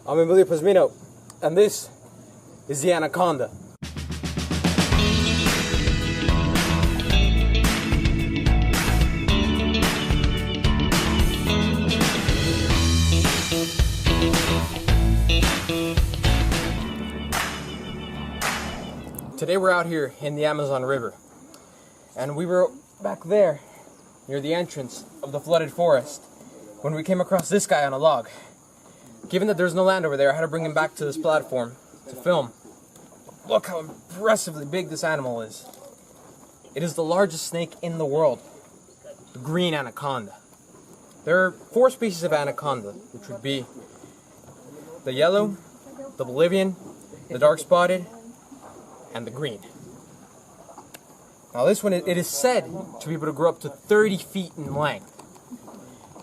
I'm Emilio Pasmino, and this is the Anaconda. Today we're out here in the Amazon River, and we were back there near the entrance of the flooded forest when we came across this guy on a log. Given that there's no land over there, I had to bring him back to this platform to film. Look how impressively big this animal is. It is the largest snake in the world, the green anaconda. There are 4 species of anaconda, which would be the yellow, the Bolivian, the dark spotted, and the green. Now this one, it is said to be able to grow up to 30 feet in length.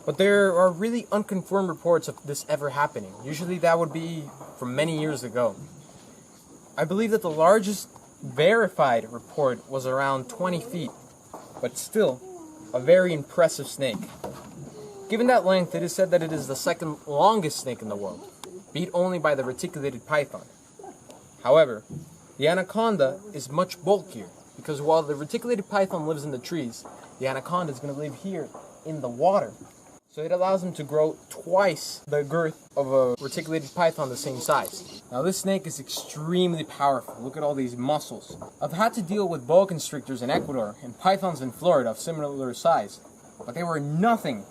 But there are really unconfirmed reports of this ever happening. Usually that would be from many years ago. I believe that the largest verified report was around 20 feet, but still a very impressive snake. Given that length, it is said that it is the second longest snake in the world, beat only by the reticulated python. However, the anaconda is much bulkier, because while the reticulated python lives in the trees, the anaconda is going to live here in the water. So it allows them to grow twice the girth of a reticulated python the same size. Now this snake is extremely powerful. Look at all these muscles. I've had to deal with boa constrictors in Ecuador and pythons in Florida of similar size, but they were nothing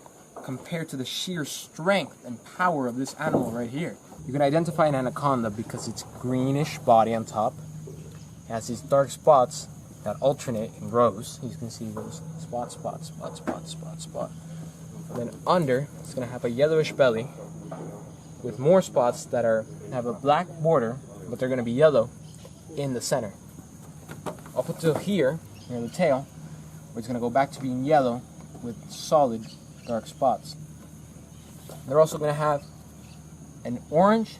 compared to the sheer strength and power of this animal right here. You can identify an anaconda because its greenish body on top has these dark spots that alternate in rows. You can see those spot. And then under, it's going to have a yellowish belly with more spots that have a black border, but they're going to be yellow in the center. Up until here, near the tail, where it's going to go back to being yellow with solid dark spots. They're also going to have an orange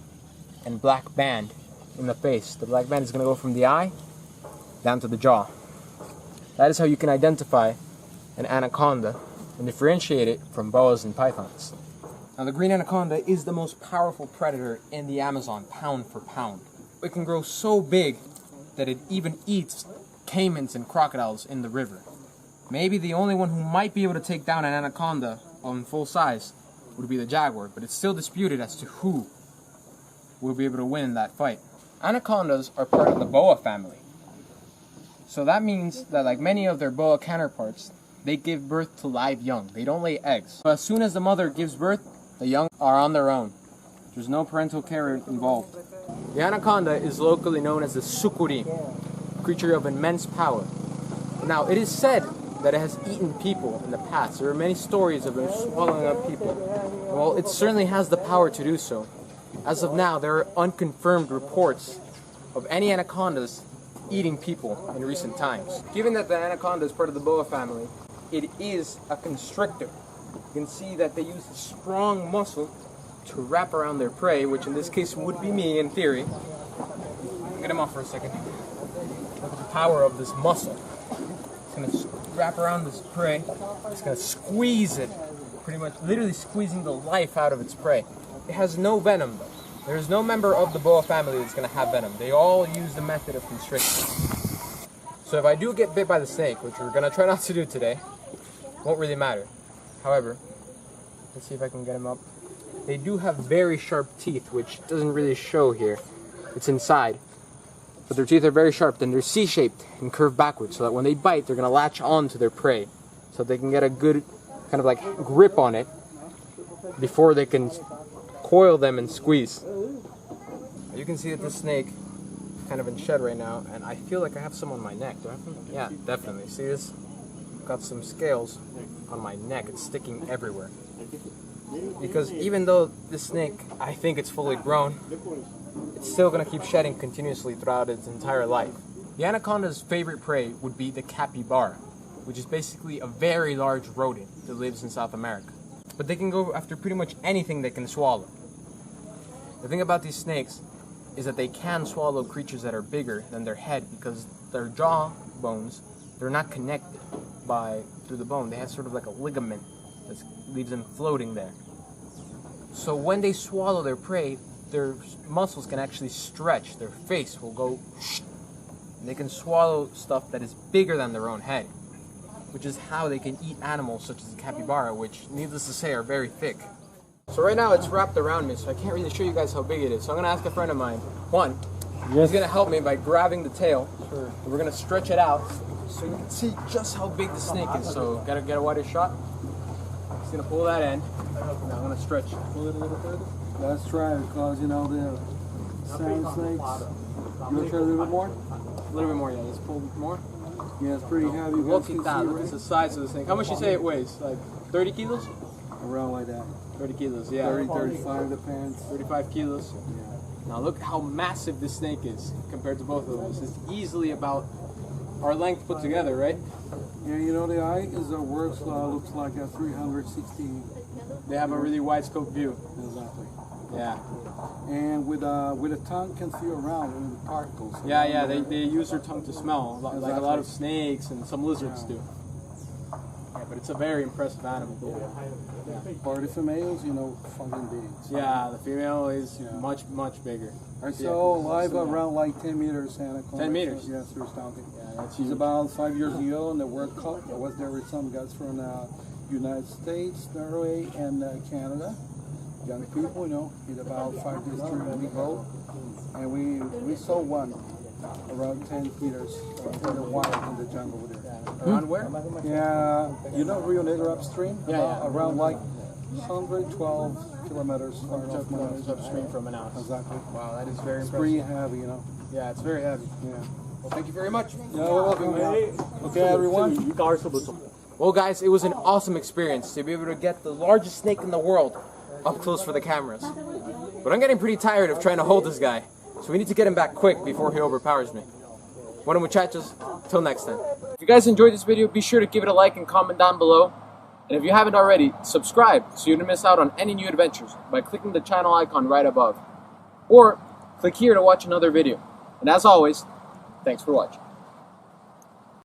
and black band in the face. The black band is going to go from the eye down to the jaw. That is how you can identify an anaconda and differentiate it from boas and pythons. Now the green anaconda is the most powerful predator in the Amazon, pound for pound. It can grow so big that it even eats caimans and crocodiles in the river. Maybe the only one who might be able to take down an anaconda on full size would be the jaguar, but it's still disputed as to who will be able to win in that fight. Anacondas are part of the boa family. So that means that, like many of their boa counterparts, they give birth to live young. They don't lay eggs. But as soon as the mother gives birth, the young are on their own. There's no parental care involved. The anaconda is locally known as the sucuri, a creature of immense power. Now, it is said that it has eaten people in the past. There are many stories of them swallowing up people. Well, it certainly has the power to do so. As of now, there are unconfirmed reports of any anacondas eating people in recent times. Given that the anaconda is part of the boa family, it is a constrictor. You can see that they use a strong muscle to wrap around their prey, which in this case would be me in theory. Get him off for a second. Look at the power of this muscle. It's going to wrap around this prey. It's going to squeeze it, pretty much literally squeezing the life out of its prey. It has no venom though. There is no member of the boa family that's going to have venom. They all use the method of constriction. So if I do get bit by the snake, which we're going to try not to do today, won't really matter. However, let's see if I can get him up. They do have very sharp teeth, which doesn't really show here. It's inside. But their teeth are very sharp, and they're C-shaped and curved backwards, so that when they bite, they're going to latch on to their prey, so they can get a good kind of like grip on it before they can coil them and squeeze. You can see that the snake is kind of in shed right now, and I feel like I have some on my neck. Do I have some? Yeah, definitely. See this? Got some scales on my neck. It's sticking everywhere. Because even though this snake, I think it's fully grown, it's still going to keep shedding continuously throughout its entire life. The anaconda's favorite prey would be the capybara, which is basically a very large rodent that lives in South America. But they can go after pretty much anything they can swallow. The thing about these snakes is that they can swallow creatures that are bigger than their head because their jaw bones, they're not connected through the bone. They have sort of like a ligament that leaves them floating there. So when they swallow their prey, their muscles can actually stretch. Their face will go, and they can swallow stuff that is bigger than their own head, which is how they can eat animals such as the capybara, which, needless to say, are very thick. So right now it's wrapped around me, so I can't really show you guys how big it is. So I'm gonna ask a friend of mine, Juan. He's gonna help me by grabbing the tail. Sure. We're gonna stretch it out so you can see just how big the snake is. So gotta get a wider shot. He's gonna pull that end. Now I'm gonna stretch. Pull it a little further. Let's try it, because you know the sand snakes. You want to try a little bit more? A little bit more, yeah. Let's pull more. Yeah, it's pretty heavy. Look at that. Look at the size of the snake. How much you say it weighs? Like 30 kilos? Around like that. 30 kilos, yeah. 30, 35 depends. 35 kilos. Yeah. Now look how massive this snake is compared to both of those. It's easily about our length put together, right? Yeah, you know the eye is a works looks like a 360. They have a really wide scope view. Exactly. Yeah. And with a tongue can see around in the particles. Yeah. They use their tongue to smell, like a lot of snakes and some lizards do. Yeah, but it's a very impressive animal. Yeah. For the females, you know, fucking big. Yeah, the female is much bigger. I saw live around like 10 meters, Anaconda. 10 meters? Yes, they're stunting. Yeah, that's She's huge. about 5 years ago in the World Cup. I was there with some guys from United States, Norway, and Canada. Young people, you know, he's about 5 days, 3 weeks old. And we saw one around 10 meters in the wild in the jungle with it. Around where? Yeah, you know Rio Negro upstream? Yeah. Around like 112 kilometers far off Manaus. Upstream from Manaus. Exactly. Wow, that is very It's impressive. pretty heavy, you know. Yeah, it's very heavy. Yeah. Well, thank you very much. Yeah, you're welcome. Okay, everyone. Well, guys, it was an awesome experience to be able to get the largest snake in the world up close for the cameras. But I'm getting pretty tired of trying to hold this guy, so we need to get him back quick before he overpowers me. Bueno muchachos, till next time. If you guys enjoyed this video, be sure to give it a like and comment down below. And if you haven't already, subscribe so you don't miss out on any new adventures by clicking the channel icon right above. Or click here to watch another video. And as always, thanks for watching.